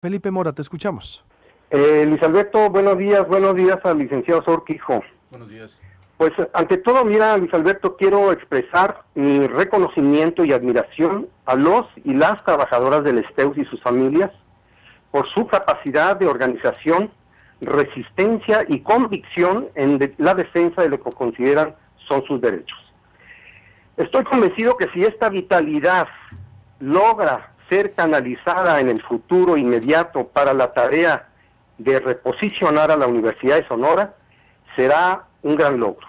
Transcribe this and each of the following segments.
Felipe Mora, te escuchamos. Luis Alberto, buenos días al licenciado Sorquijo. Buenos días. Pues ante todo, mira, Luis Alberto, quiero expresar mi reconocimiento y admiración a los y las trabajadoras del STEUS y sus familias por su capacidad de organización, resistencia y convicción en la defensa de lo que consideran son sus derechos. Estoy convencido que si esta vitalidad logra ser canalizada en el futuro inmediato para la tarea de reposicionar a la Universidad de Sonora, será un gran logro.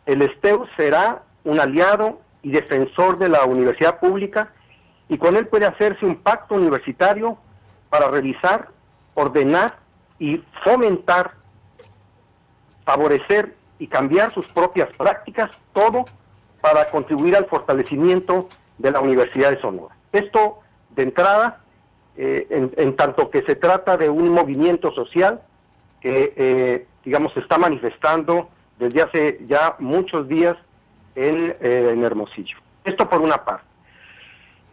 El STEUS será un aliado y defensor de la universidad pública y con él puede hacerse un pacto universitario para revisar, ordenar y fomentar, favorecer y cambiar sus propias prácticas, todo para contribuir al fortalecimiento de la Universidad de Sonora. Esto, de entrada, en tanto que se trata de un movimiento social que, digamos, se está manifestando desde hace ya muchos días en Hermosillo. Esto por una parte.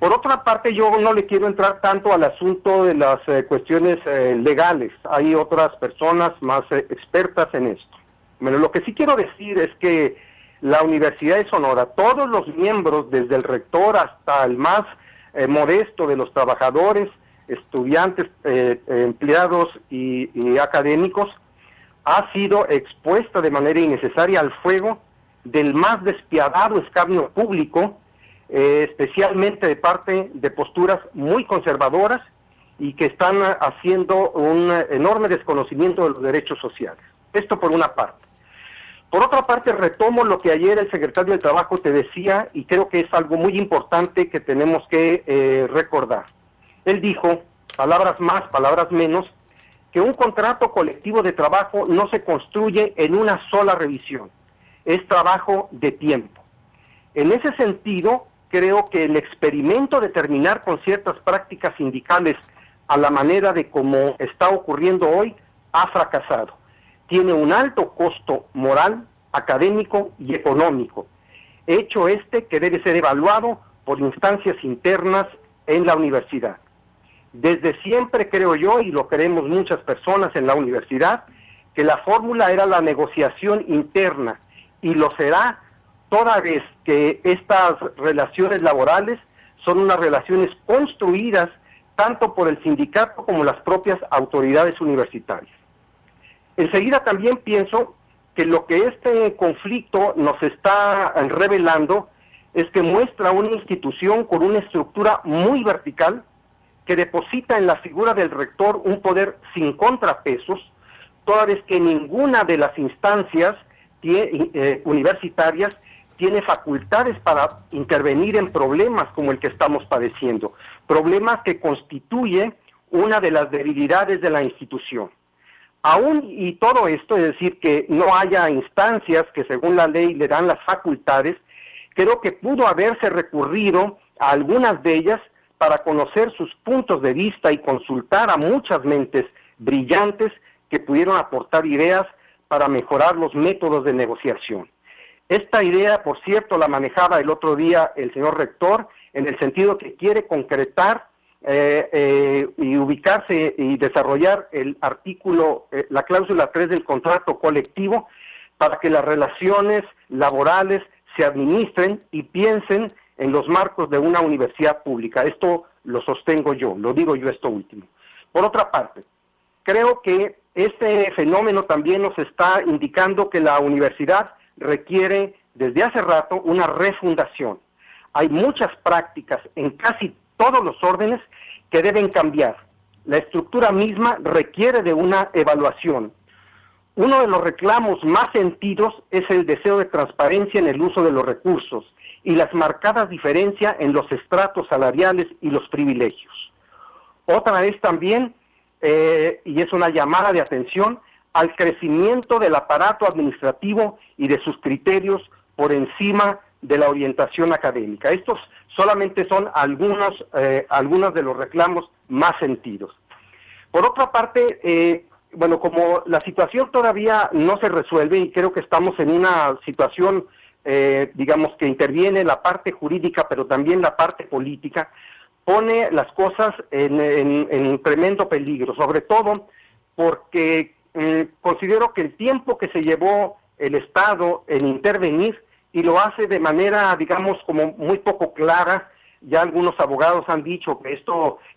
Por otra parte, yo no le quiero entrar tanto al asunto de las cuestiones legales. Hay otras personas más expertas en esto. Bueno, lo que sí quiero decir es que la Universidad de Sonora, todos los miembros, desde el rector hasta el más modesto de los trabajadores, estudiantes, empleados y académicos, ha sido expuesta de manera innecesaria al fuego del más despiadado escarnio público, especialmente de parte de posturas muy conservadoras y que están haciendo un enorme desconocimiento de los derechos sociales. Esto por una parte. Por otra parte, retomo lo que ayer el secretario del Trabajo te decía y creo que es algo muy importante que tenemos que recordar. Él dijo, palabras más, palabras menos, que un contrato colectivo de trabajo no se construye en una sola revisión, es trabajo de tiempo. En ese sentido, creo que el experimento de terminar con ciertas prácticas sindicales a la manera de como está ocurriendo hoy ha fracasado. Tiene un alto costo moral, académico y económico, hecho este que debe ser evaluado por instancias internas en la universidad. Desde siempre creo yo, y lo creemos muchas personas en la universidad, que la fórmula era la negociación interna, y lo será toda vez que estas relaciones laborales son unas relaciones construidas tanto por el sindicato como las propias autoridades universitarias. Enseguida también pienso que lo que este conflicto nos está revelando es que muestra una institución con una estructura muy vertical que deposita en la figura del rector un poder sin contrapesos, toda vez que ninguna de las instancias universitarias tiene facultades para intervenir en problemas como el que estamos padeciendo, problemas que constituye una de las debilidades de la institución. Aún y todo esto, es decir, que no haya instancias que según la ley le dan las facultades, creo que pudo haberse recurrido a algunas de ellas para conocer sus puntos de vista y consultar a muchas mentes brillantes que pudieron aportar ideas para mejorar los métodos de negociación. Esta idea, por cierto, la manejaba el otro día el señor rector, en el sentido que quiere concretar y ubicarse y desarrollar el artículo, la cláusula 3 del contrato colectivo, para que las relaciones laborales se administren y piensen en los marcos de una universidad pública. Esto lo sostengo yo, lo digo yo esto último. Por otra parte, creo que este fenómeno también nos está indicando que la universidad requiere desde hace rato una refundación. Hay muchas prácticas en casi todos los órdenes que deben cambiar. La estructura misma requiere de una evaluación. Uno de los reclamos más sentidos es el deseo de transparencia en el uso de los recursos y las marcadas diferencias en los estratos salariales y los privilegios. Otra es también, y es una llamada de atención, al crecimiento del aparato administrativo y de sus criterios por encima de la orientación académica. Estos solamente son algunos de los reclamos más sentidos. Por otra parte, bueno, como la situación todavía no se resuelve y creo que estamos en una situación, digamos, que interviene la parte jurídica, pero también la parte política, pone las cosas en tremendo peligro, sobre todo porque considero que el tiempo que se llevó el Estado en intervenir, y lo hace de manera, digamos, como muy poco clara. Ya algunos abogados han dicho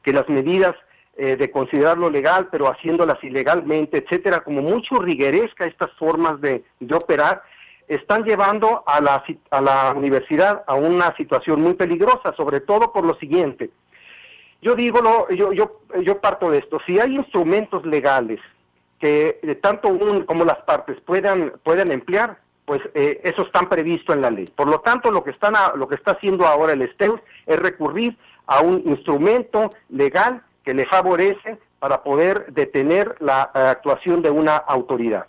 que las medidas de considerarlo legal, pero haciéndolas ilegalmente, etcétera, como muy churrigueresca estas formas de operar, están llevando a la universidad a una situación muy peligrosa, sobre todo por lo siguiente. Yo parto de esto. Si hay instrumentos legales que tanto uno como las partes puedan emplear, pues eso está previsto en la ley. Por lo tanto, lo que está haciendo ahora el STEUS es recurrir a un instrumento legal que le favorece para poder detener la actuación de una autoridad.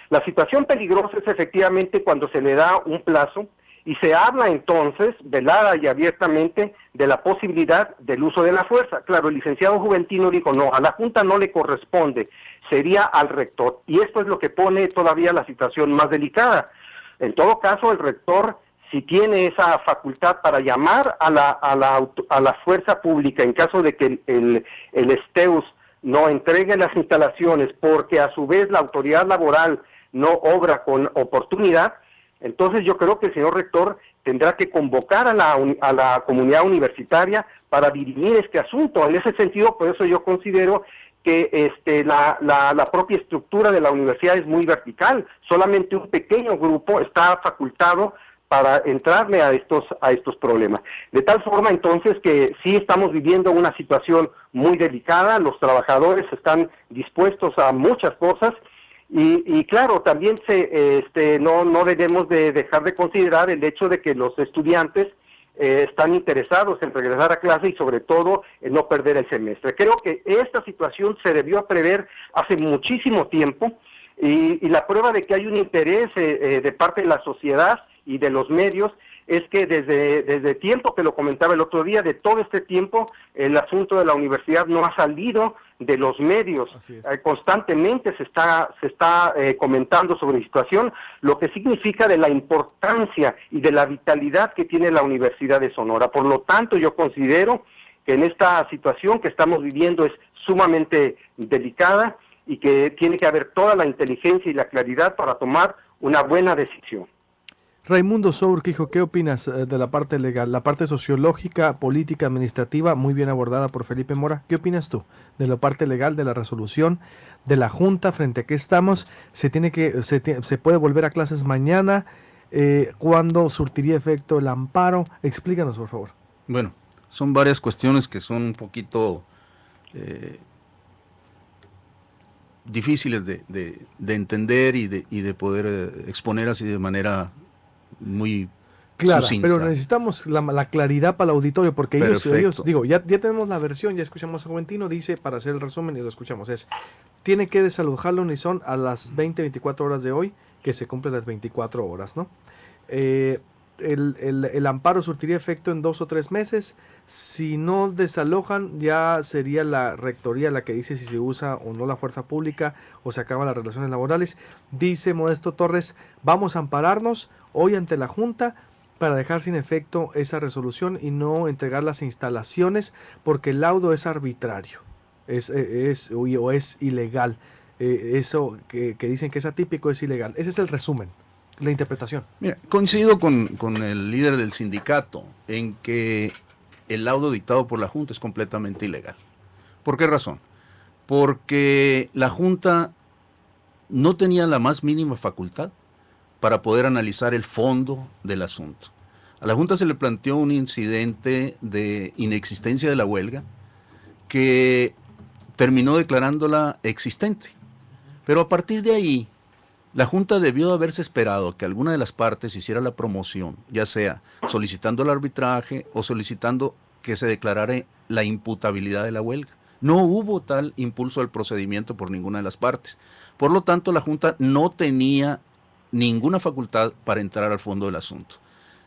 La situación peligrosa es efectivamente cuando se le da un plazo y se habla entonces, velada y abiertamente, de la posibilidad del uso de la fuerza. Claro, el licenciado Juventino dijo, no, a la Junta no le corresponde, sería al rector. Y esto es lo que pone todavía la situación más delicada. En todo caso, el rector, si tiene esa facultad para llamar a la fuerza pública en caso de que el STEUS no entregue las instalaciones porque a su vez la autoridad laboral no obra con oportunidad, entonces yo creo que el señor rector tendrá que convocar a la comunidad universitaria para dirimir este asunto. En ese sentido, por eso yo considero que la propia estructura de la universidad es muy vertical. Solamente un pequeño grupo está facultado para entrarle a estos problemas. De tal forma entonces que sí estamos viviendo una situación muy delicada, los trabajadores están dispuestos a muchas cosas, y claro, también no debemos de dejar de considerar el hecho de que los estudiantes están interesados en regresar a clase y sobre todo en no perder el semestre. Creo que esta situación se debió prever hace muchísimo tiempo, y la prueba de que hay un interés de parte de la sociedad y de los medios es que desde tiempo, que lo comentaba el otro día, de todo este tiempo, el asunto de la universidad no ha salido de los medios. Constantemente se está comentando sobre la situación, lo que significa de la importancia y de la vitalidad que tiene la Universidad de Sonora. Por lo tanto, yo considero que en esta situación que estamos viviendo es sumamente delicada y que tiene que haber toda la inteligencia y la claridad para tomar una buena decisión. Raimundo Sourquijo, ¿qué opinas de la parte legal, la parte sociológica, política, administrativa, muy bien abordada por Felipe Mora? ¿Qué opinas tú de la parte legal, de la resolución, de la Junta, frente a qué estamos? ¿Se puede volver a clases mañana? ¿Cuándo surtiría efecto el amparo? Explícanos, por favor. Bueno, son varias cuestiones que son un poquito difíciles de entender y de poder exponer así de manera muy clara, sucinta. Pero necesitamos la claridad para el auditorio, porque ellos digo, ya tenemos la versión, ya escuchamos a Juventino, dice, para hacer el resumen y lo escuchamos, tiene que desalojar la Unison a las 24 horas de hoy, que se cumplen las 24 horas, ¿no? El amparo surtiría efecto en 2 o 3 meses. Si no desalojan, ya sería la rectoría la que dice si se usa o no la fuerza pública o se acaban las relaciones laborales. Dice Modesto Torres, vamos a ampararnos hoy ante la Junta para dejar sin efecto esa resolución y no entregar las instalaciones porque el laudo es arbitrario, es ilegal. Eso que dicen que es atípico es ilegal. Ese es el resumen, la interpretación. Mira, coincido con el líder del sindicato en que el laudo dictado por la Junta es completamente ilegal. ¿Por qué razón? Porque la Junta no tenía la más mínima facultad para poder analizar el fondo del asunto. A la Junta se le planteó un incidente de inexistencia de la huelga que terminó declarándola existente. Pero a partir de ahí, la Junta debió haberse esperado que alguna de las partes hiciera la promoción, ya sea solicitando el arbitraje o solicitando que se declarara la imputabilidad de la huelga. No hubo tal impulso al procedimiento por ninguna de las partes. Por lo tanto, la Junta no tenía ninguna facultad para entrar al fondo del asunto.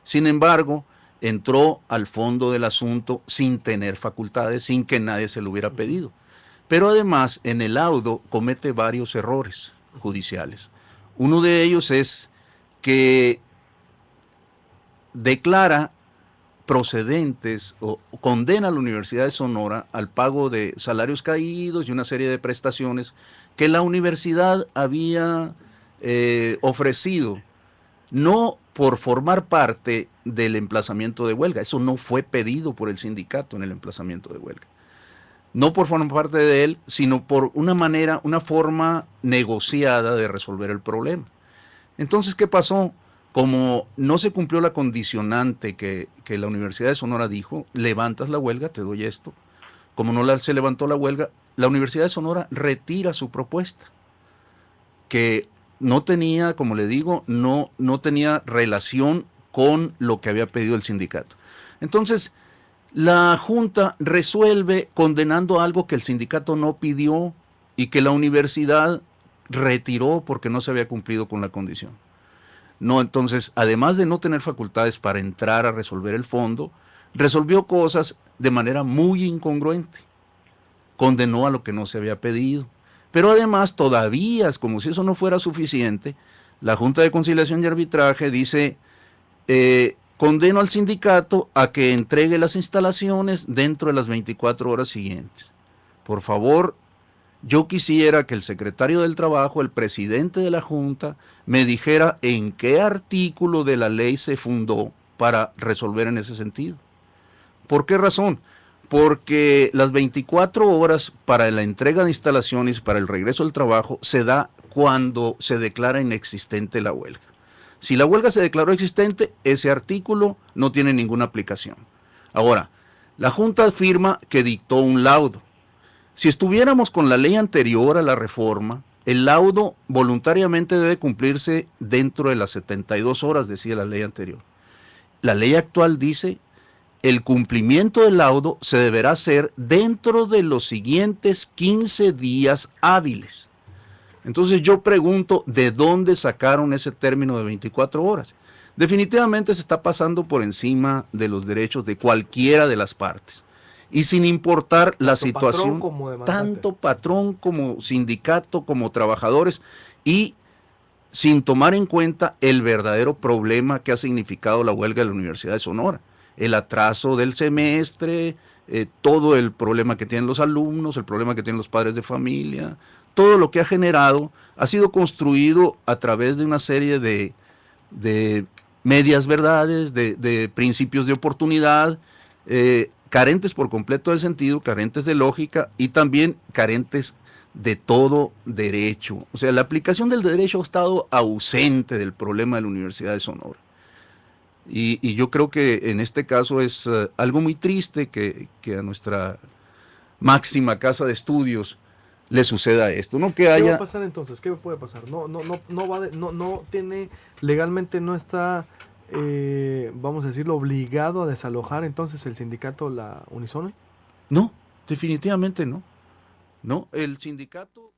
Sin embargo, entró al fondo del asunto sin tener facultades, sin que nadie se lo hubiera pedido. Pero además, en el laudo comete varios errores judiciales. Uno de ellos es que declara procedentes o condena a la Universidad de Sonora al pago de salarios caídos y una serie de prestaciones que la universidad había ofrecido, no por formar parte del emplazamiento de huelga. Eso no fue pedido por el sindicato en el emplazamiento de huelga. No por formar parte de él, sino por una forma negociada de resolver el problema. Entonces, ¿qué pasó? Como no se cumplió la condicionante que la Universidad de Sonora dijo, levantas la huelga, te doy esto. Como no se levantó la huelga, la Universidad de Sonora retira su propuesta, que no tenía, como le digo, no tenía relación con lo que había pedido el sindicato. Entonces, la Junta resuelve condenando algo que el sindicato no pidió y que la universidad retiró porque no se había cumplido con la condición. No, entonces, además de no tener facultades para entrar a resolver el fondo, resolvió cosas de manera muy incongruente. Condenó a lo que no se había pedido. Pero además, todavía, como si eso no fuera suficiente, la Junta de Conciliación y Arbitraje dice, condeno al sindicato a que entregue las instalaciones dentro de las 24 horas siguientes. Por favor, yo quisiera que el secretario del Trabajo, el presidente de la Junta, me dijera en qué artículo de la ley se fundó para resolver en ese sentido. ¿Por qué razón? Porque las 24 horas para la entrega de instalaciones, para el regreso al trabajo, se da cuando se declara inexistente la huelga. Si la huelga se declaró existente, ese artículo no tiene ninguna aplicación. Ahora, la Junta afirma que dictó un laudo. Si estuviéramos con la ley anterior a la reforma, el laudo voluntariamente debe cumplirse dentro de las 72 horas, decía la ley anterior. La ley actual dice, el cumplimiento del laudo se deberá hacer dentro de los siguientes 15 días hábiles. Entonces yo pregunto, ¿de dónde sacaron ese término de 24 horas? Definitivamente se está pasando por encima de los derechos de cualquiera de las partes. Y sin importar la situación, tanto patrón como sindicato, como trabajadores, y sin tomar en cuenta el verdadero problema que ha significado la huelga de la Universidad de Sonora. El atraso del semestre, todo el problema que tienen los alumnos, el problema que tienen los padres de familia, todo lo que ha generado ha sido construido a través de una serie de medias verdades, de principios de oportunidad, carentes por completo de sentido, carentes de lógica y también carentes de todo derecho. O sea, la aplicación del derecho ha estado ausente del problema de la Universidad de Sonora. Y yo creo que en este caso es algo muy triste que a nuestra máxima casa de estudios le suceda esto, ¿no? Que haya... ¿Qué va a pasar entonces? ¿Qué puede pasar? No tiene, legalmente no está, vamos a decirlo, obligado a desalojar entonces el sindicato la Unisone. No, definitivamente no. No, el sindicato...